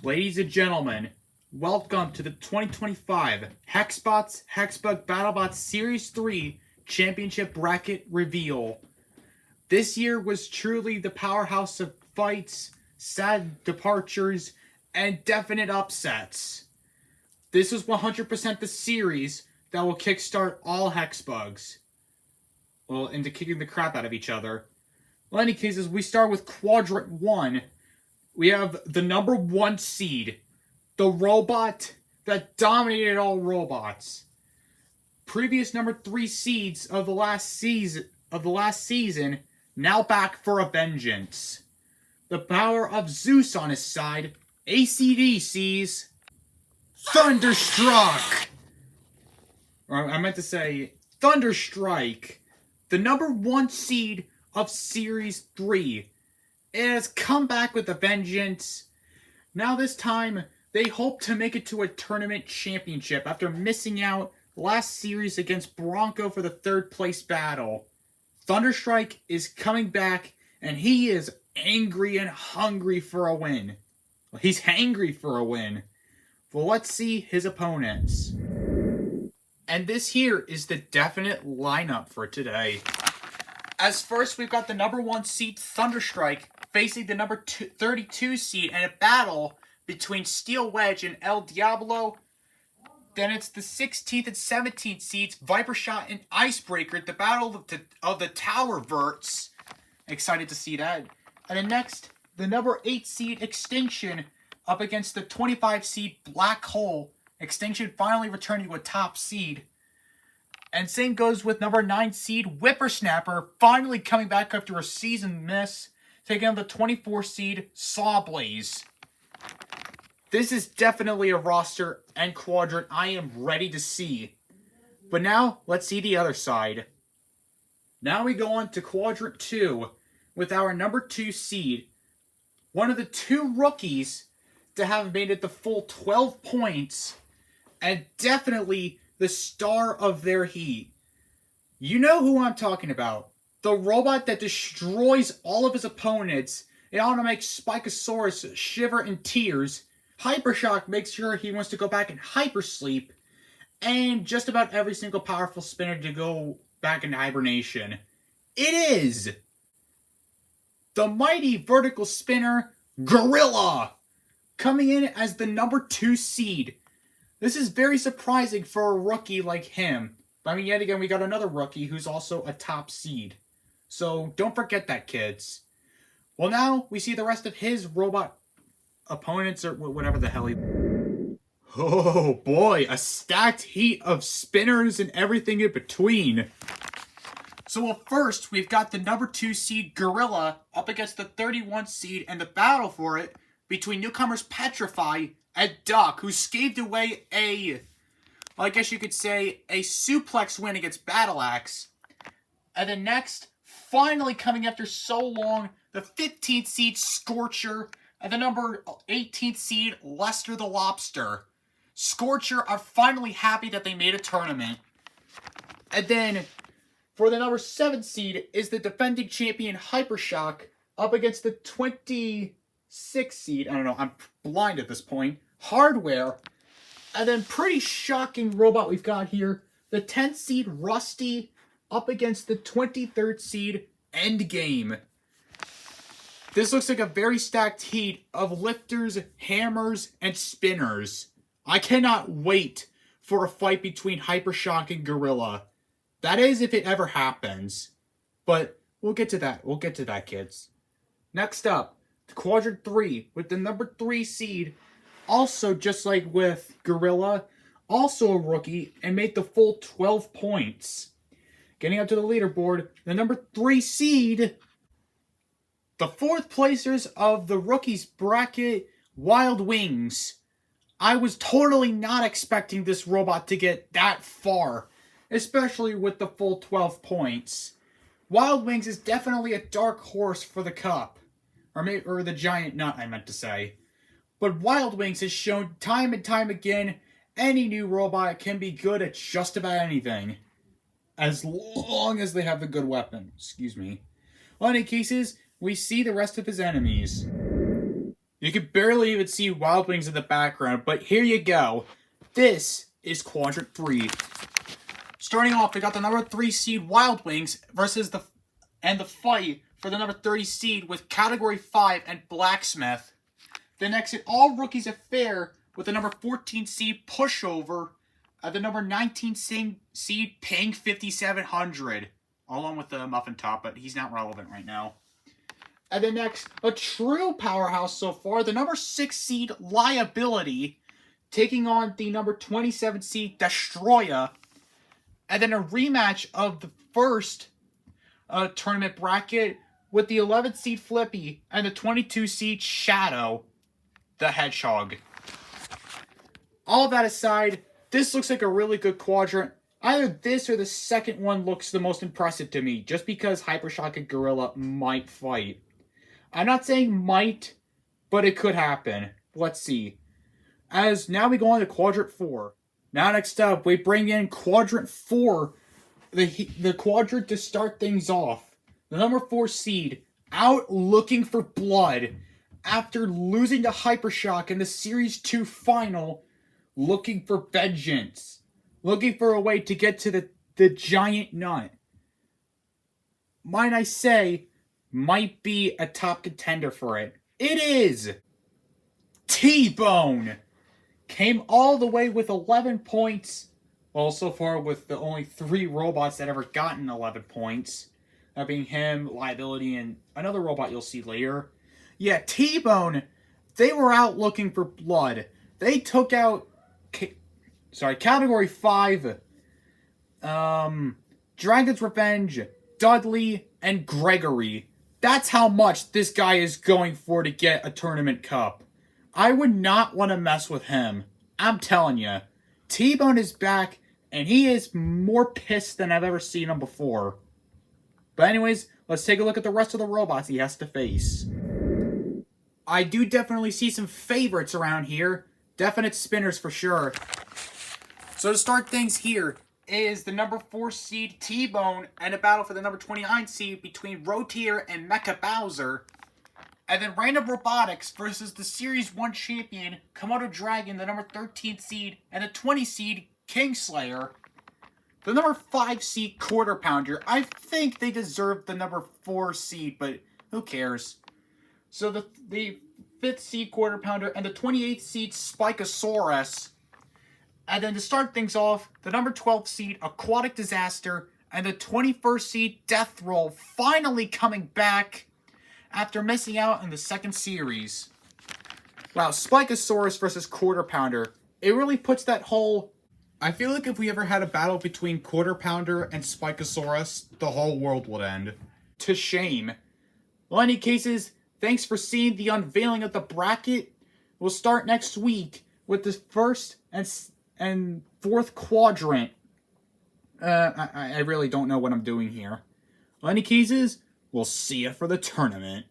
Ladies and gentlemen, welcome to the 2025 Hexbots Hexbug BattleBots Series 3 Championship Bracket Reveal. This year was truly the powerhouse of fights, sad departures, and definite upsets. This was 100% the series that will kickstart all Hexbugs. Well, into kicking the crap out of each other. Well, in any cases, we start with Quadrant 1. We have the number 1 seed, the robot that dominated all robots. Previous number 3 seeds of the last season, now back for a vengeance. The power of Zeus on his side, ACDC's Thunderstruck. Or I meant to say Thunderstrike, the number 1 seed of Series 3. It has come back with a vengeance. Now this time, they hope to make it to a tournament championship after missing out last series against Bronco for the 3rd place battle. Thunderstrike is coming back, and he is angry and hungry for a win. Well, he's hangry for a win. Well, let's see his opponents. And this here is the definite lineup for today. As first, we've got the number 1 seed Thunderstrike facing the number 32 seed in a battle between Steel Wedge and El Diablo. Then it's the 16th and 17th seeds Viper Shot and Icebreaker, the battle of the Tower Verts. Excited to see that. And then next, the number 8 seed Extinction up against the 25 seed Black Hole. Extinction finally returning to a top seed. And same goes with number 9 seed Whippersnapper, finally coming back after a season miss, taking on the 24 seed Sawblaze. This is definitely a roster and quadrant I am ready to see. But now, let's see the other side. Now we go on to Quadrant 2 with our number 2 seed. One of the 2 rookies to have made it the full 12 points, and definitely the star of their heat. You know who I'm talking about. The robot that destroys all of his opponents. It ought to make Spikosaurus shiver in tears. Hypershock makes sure he wants to go back in hypersleep. And just about every single powerful spinner to go back into hibernation. It is the mighty vertical spinner Gorilla, coming in as the number 2 seed. This is very surprising for a rookie like him. I mean, yet again, we got another rookie who's also a top seed. So, don't forget that, kids. Well, now, we see the rest of his robot opponents, or whatever the hell he... Oh, boy, a stacked heat of spinners and everything in between. So, first, we've got the number 2 seed Gorilla up against the 31 seed and the battle for it between newcomers Petrify and Duck, who scaved away I guess you could say, a suplex win against Battle Axe. And then next, finally coming after so long, the 15th seed Scorcher and the number 18th seed Lester the Lobster. Scorcher are finally happy that they made a tournament. And then, for the number 7 seed is the defending champion Hypershock up against the 26th seed, I don't know, I'm blind at this point, Hardware. And then pretty shocking robot we've got here, the 10th seed Rusty up against the 23rd seed Endgame. This looks like a very stacked heat of lifters, hammers, and spinners. I cannot wait for a fight between Hypershock and Gorilla. That is, if it ever happens. But we'll get to that. We'll get to that, kids. Next up, Quadrant 3 with the number 3 seed. Also, just like with Gorilla, also a rookie, and made the full 12 points. Getting up to the leaderboard, the number 3 seed, the 4th placers of the rookies bracket, Wild Wings. I was totally not expecting this robot to get that far, especially with the full 12 points. Wild Wings is definitely a dark horse for the cup, or the giant nut, I meant to say. But Wild Wings has shown time and time again, any new robot can be good at just about anything. As long as they have the good weapon. Excuse me. Well, in any cases, we see the rest of his enemies. You can barely even see Wild Wings in the background, but here you go. This is Quadrant 3. Starting off, we got the number 3 seed Wild Wings versus the fight for the number 30 seed with Category 5 and Blacksmith. The next, an all-rookies affair with the number 14 seed Pushover and the number 19 seed Ping 5700, along with the Muffin Top, but he's not relevant right now. And then next, a true powerhouse so far, the number 6 seed Liability, taking on the number 27 seed Destroya. And then a rematch of the first tournament bracket with the 11th seed Flippy and the 22 seed Shadow, the Hedgehog. All of that aside, this looks like a really good quadrant. Either this or the second one looks the most impressive to me, just because Hypershock and Gorilla might fight. I'm not saying might, but it could happen. Let's see. As now we go on to Quadrant 4. Now next up, we bring in Quadrant 4, the quadrant to start things off. The number 4 seed, out looking for blood after losing to Hypershock in the Series 2 final, looking for vengeance. Looking for a way to get to the giant nut. Might I say, might be a top contender for it. It is! T-Bone! Came all the way with 11 points. Well, so far with the only 3 robots that ever gotten 11 points. That being him, Liability, and another robot you'll see later. Yeah, T-Bone, they were out looking for blood. They took out... Category 5. Dragon's Revenge, Dudley, and Gregory. That's how much this guy is going for to get a tournament cup. I would not want to mess with him. I'm telling you. T-Bone is back, and he is more pissed than I've ever seen him before. But anyways, let's take a look at the rest of the robots he has to face. I do definitely see some favorites around here. Definite spinners for sure. So to start things here is the number 4 seed T-Bone and a battle for the number 29 seed between Rotier and Mecha Bowser. And then Random Robotics versus the Series 1 champion Komodo Dragon, the number 13 seed, and the 20 seed Kingslayer. The number 5 seed Quarter Pounder. I think they deserve the number 4 seed, but who cares? So the 5th seed Quarter Pounder and the 28th seed Spikosaurus. And then to start things off, the number 12 seed Aquatic Disaster and the 21st seed Death Roll finally coming back after missing out in the second series. Wow, Spikosaurus versus Quarter Pounder. It really puts that whole... I feel like if we ever had a battle between Quarter Pounder and Spikosaurus, the whole world would end. To shame. Well, in any cases, thanks for seeing the unveiling of the bracket. We'll start next week with the first and fourth quadrant. I really don't know what I'm doing here. Well, in any cases, we'll see you for the tournament.